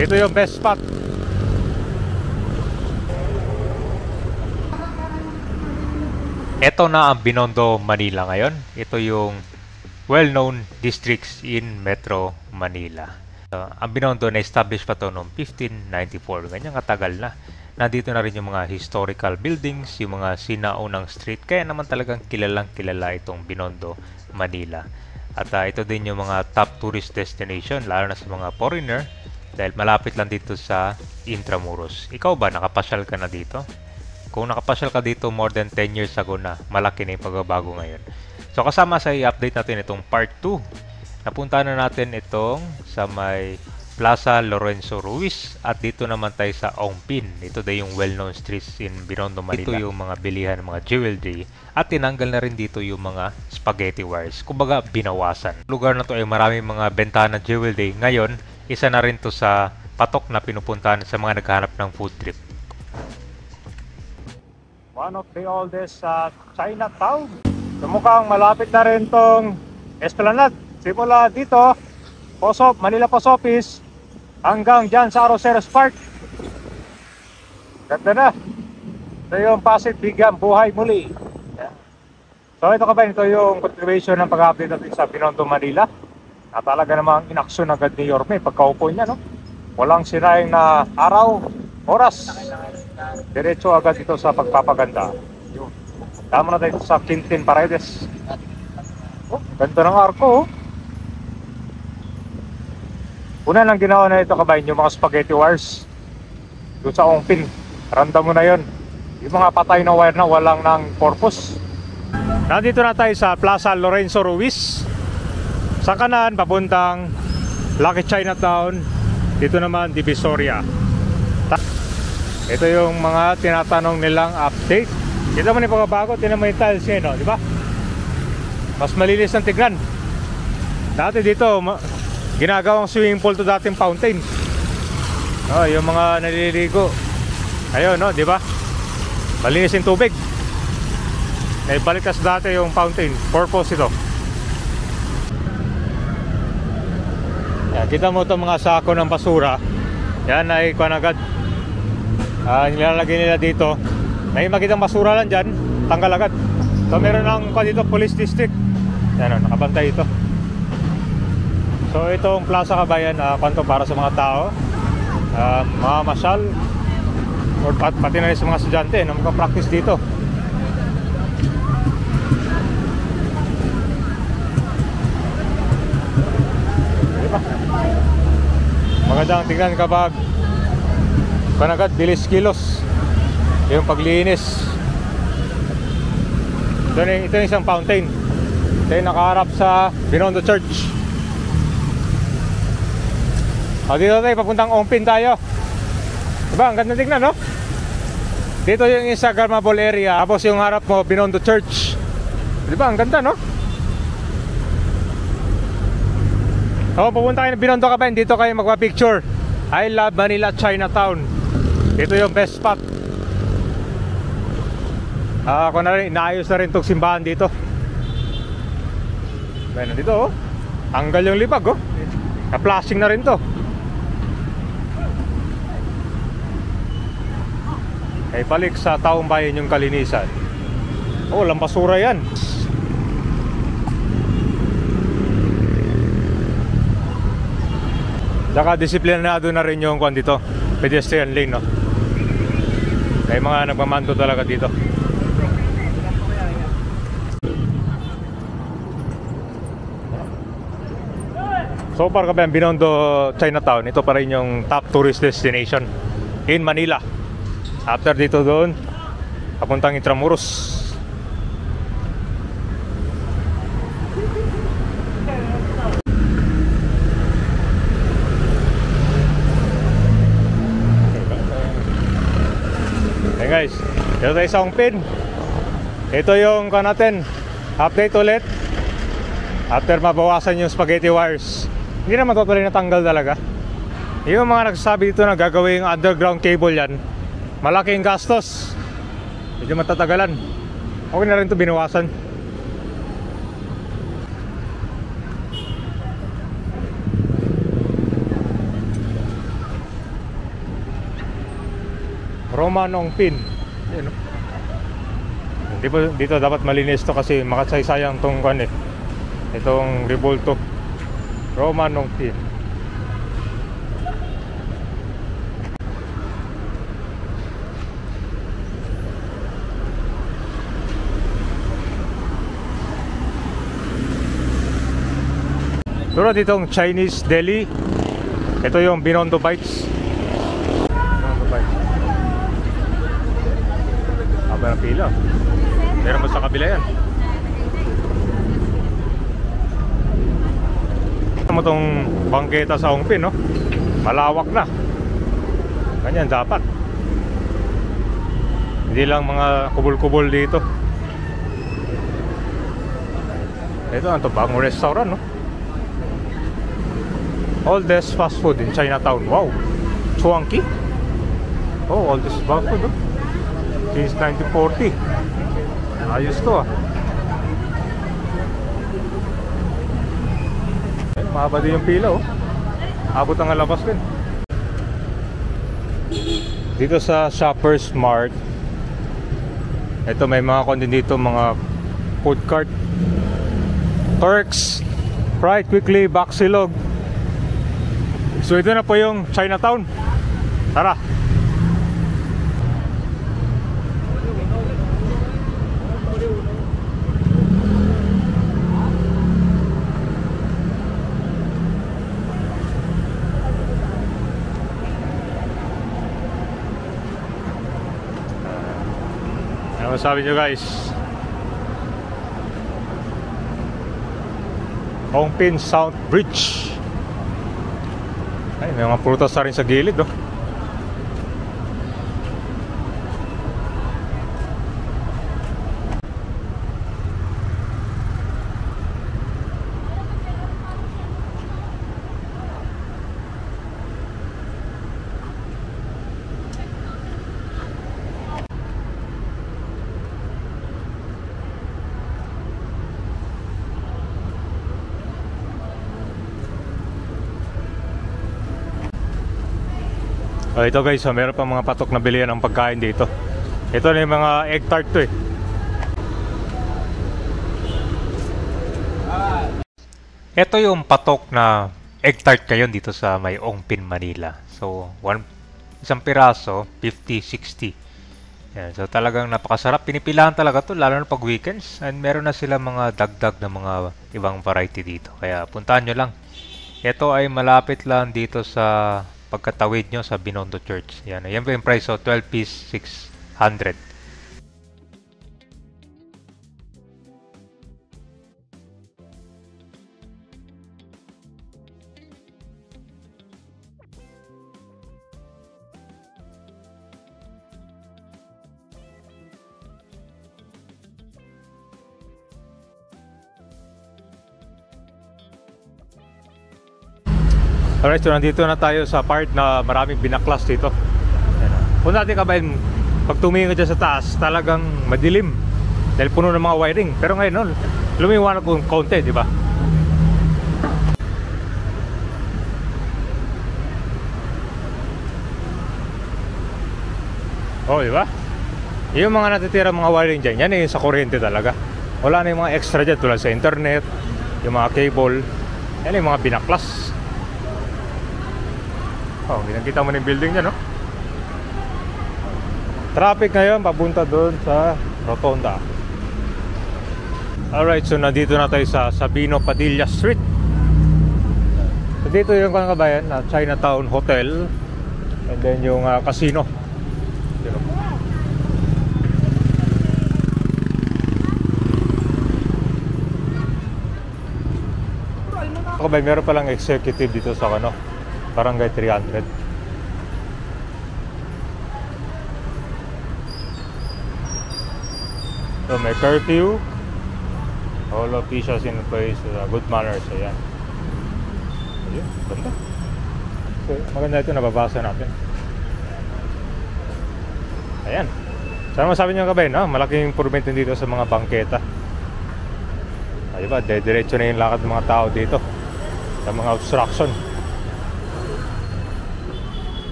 Ito yung best spot. Ito na ang Binondo, Manila ngayon. Ito yung well-known districts in Metro Manila. Ang Binondo na-establish pa to noong 1594. Ganyan katagal na. Nandito na rin yung mga historical buildings, yung mga sinaunang street. Kaya naman talagang kilalang kilala itong Binondo, Manila. At ito din yung mga top tourist destination, lalo na sa mga foreigner. Dahil malapit lang dito sa Intramuros. Ikaw ba, nakapasyal ka na dito? Kung nakapasyal ka dito more than 10 years ago na, malaki na yung pagbabago ngayon. So kasama sa i-update natin itong part 2. Napunta na natin itong sa may Plaza Lorenzo Ruiz at dito naman tayo sa Ongpin. Ito daw yung well-known streets in Binondo, Manila. Ito yung mga bilihan, mga jewelry at tinanggal na rin dito yung mga spaghetti wires. Kumbaga binawasan. Lugar na to ay maraming mga bentana jewelry. Ngayon, isa na rin to sa patok na pinupuntahan sa mga naghahanap ng food trip. One of the oldest Chinatown. So mukhang malapit na rin tong Esplanade. Simula dito, Manila Post Office, hanggang dyan sa Arroceros Park. Ganda na. Ito yung Pasig Bigyan Buhay Muli. So ito ito yung continuation ng pag-update natin sa Binondo, Manila. At talaga namang inaksyon agad ni Yorme pagkaupo niya, no? Walang siraing na araw, oras. Diretso agad ito sa pagpapaganda. Tama na tayo sa Quintin Paredes. Oh, ganda ng arko, oh. Una lang ginawa na ito kabayan, yung mga spaghetti wires doon sa Ongpin. Random mo na yun. Yung mga patay na wire na walang ng purpose. Nandito na tayo sa Plaza Lorenzo Ruiz. Sa kanan, papuntang Lucky Chinatown. Dito naman, Divisoria. Ito yung mga tinatanong nilang update. Kita mo na yung pagbabago, tinan mo yung tiles niya, no? Diba? Mas malinis ang tignan. Dati dito, ginagawang swimming pool to dating fountain. Oh, yung mga naliligo. Ayun, no? Diba? Malinis yung tubig. Naibalik kasi dati yung fountain. Purpose ito. Yan, kita mo itong mga sako ng basura. Yan ay kuwan agad. Nilalagay nila dito. May makitang basura lang dyan, tanggal agad. So meron ng dito police district. Yan, nakabantay ito. So itong Plaza Kabayan, kwanto para sa mga tao, mga masyal, or pati na rin sa mga estudyante na magpa-practice dito. Diba? Magandang tingnan kapag panagad, bilis kilos yung paglinis. Ito yung isang fountain. Ito yung nakaharap sa Binondo Church. Dito tayo, papuntang Ongpin tayo. Diba, ang ganda tingnan, no? Dito yung Instagrammable area. Tapos yung harap mo, Binondo Church. Diba, ang ganda, no? Pupunta kayo ng Binondo Kabayan, dito kayo magpa-picture. I love Manila Chinatown. Ito yung best spot. Ako na rin, inaayos na rin itong simbahan dito. Ayan, dito, oh. Tanggal yung libag, oh. Na-flashing na rin to. Ay balik sa taong bayan yung kalinisan. Oh, walang basura yan. Saka disiplinado na rin yung kwan dito, pedestrian lane, no? May mga nagmamanto talaga dito. So far kabayan, Binondo Chinatown, ito pa rin yung top tourist destination in Manila. After dito doon, papuntang Intramuros. Hey guys, dito tayo sa Ongpin. Ito yung natin, update ulit. After mabawasan yung spaghetti wires, hindi naman totally natanggal talaga. Yung mga nagsasabi dito na gagawing underground cable yan, malaking gastos, medyo matatagalan. Okay na rin ito binawasan. Roman Ongpin. Yan, no? Dito dapat malinis to kasi makasaysayang tong kan eh. Itong Revolto. Roman Ongpin. Pero ditong Chinese deli. Ito yung Binondo Bites. Binondo Bites. Haba ng pila. Meron mo sa kabila yan. Ito mo tong bangketa sa Ongpin, no? Malawak na. Ganyan dapat. Hindi lang mga kubol-kubol dito. Ito ang bagong restaurant, no? Oldest fast food in Chinatown. Wow, Chuangki. Oh, oldest fast food, no? Since 1940. Ayos to, ah. Ay, mahaba din yung pila, oh. Abot ang labas din. Dito sa Shoppers Mart, ito may mga kondin dito, mga food cart. Turks Fried Quickly Baksilog. So ito na po yung Chinatown. Tara. Ano masabi nyo, guys? Ongpin South Bridge. Ay, may mga prutas na rin sa gilid, oh. Oh, ito guys, so meron pa mga patok na bilihan ng pagkain dito. Ito na yung mga egg tart to eh. Ito yung patok na egg tart ngayon dito sa may Ongpin, Manila. So, isang piraso, 50-60. Yan, so talagang napakasarap. Pinipilahan talaga to, lalo na pag weekends. And meron na sila mga dagdag na mga ibang variety dito. Kaya puntahan nyo lang. Ito ay malapit lang dito sa pagkatawid nyo sa Binondo Church. Yan po yung price, so 12 piece 600. Alright, so nandito na tayo sa part na maraming binaklas dito. Kung dati ka ba yun, pag tumingin ka dyan sa taas, talagang madilim dahil puno ng mga wiring. Pero ngayon, no, lumiwanag kung konti, di ba? Oh, di ba? Yung mga natitira mga wiring dyan, yan yung sa kuryente talaga. Wala na yung mga extra dyan tulad sa internet, yung mga cable. Yan yung mga binaklas. Oh, ginagkita mo ng building niya, no? Traffic ngayon, papunta doon sa Rotonda. Alright, so nandito na tayo sa Sabino Padilla Street. So dito yung kabayan, Chinatown Hotel. And then yung casino. Kabayan, meron palang executive dito sa Barangay 300. So may curfew. All officials in place, good manners. Ayan. Ayun, ganda. So maganda ito, nababasa natin. Ayan. Sana masabi nyo kabay, no? Malaking improvement dito sa mga bangketa. Ay ba, diretso na yung lakad ng mga tao dito sa mga obstruction.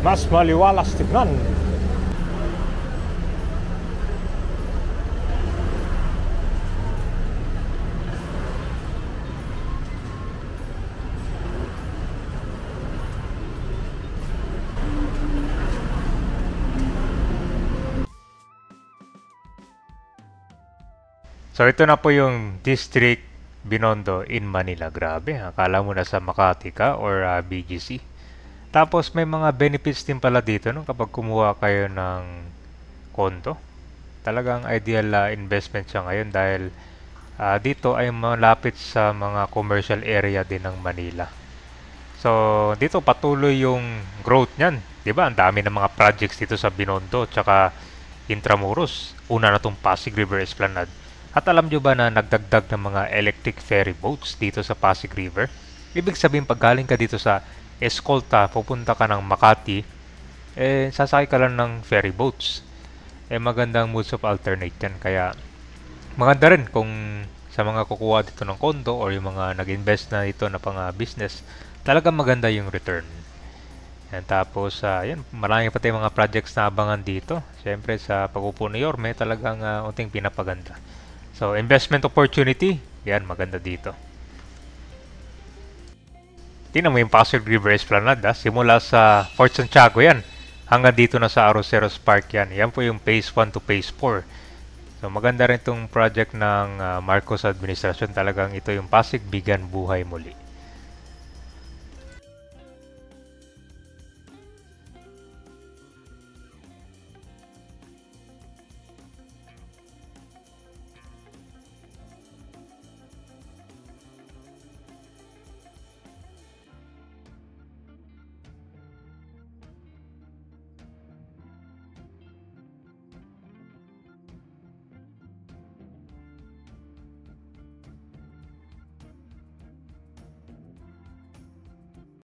Mas maliwalas tignan. So ito na po yung District Binondo in Manila. Grabe, akala mo nasa Makati ka or BGC. Tapos may mga benefits din pala dito no, kapag kumuha kayo ng kondo. Talagang ideal investment siya ngayon dahil dito ay malapit sa mga commercial area din ng Manila. So dito patuloy yung growth niyan. 'Di ba? Ang dami ng mga projects dito sa Binondo tsaka Intramuros. Una na tong Pasig River Esplanade. At alam nyo ba na nagdagdag ng mga electric ferry boats dito sa Pasig River? Ibig sabihin pag galing ka dito sa Escolta, pupunta ka ng Makati, sasakay ka lang ng ferry boats. Magandang modes of alternate yan. Kaya maganda rin kung sa mga kukuha dito ng kondo or yung mga nag-invest na dito na pang business, talagang maganda yung return. Yan, tapos, yan, marami pa tayong mga projects na abangan dito. Siyempre sa Pag-upo ni Yorme, talagang unting pinapaganda. So, investment opportunity, yan, maganda dito. Tingnan mo yung Pasig River Esplanade, simula sa Fort Santiago yan, hanggang dito na sa Arroceros Park yan. Yan po yung Phase 1 to Phase 4. So, maganda rin itong project ng Marcos Administration. Talagang ito yung Pasig Bigan Buhay Muli.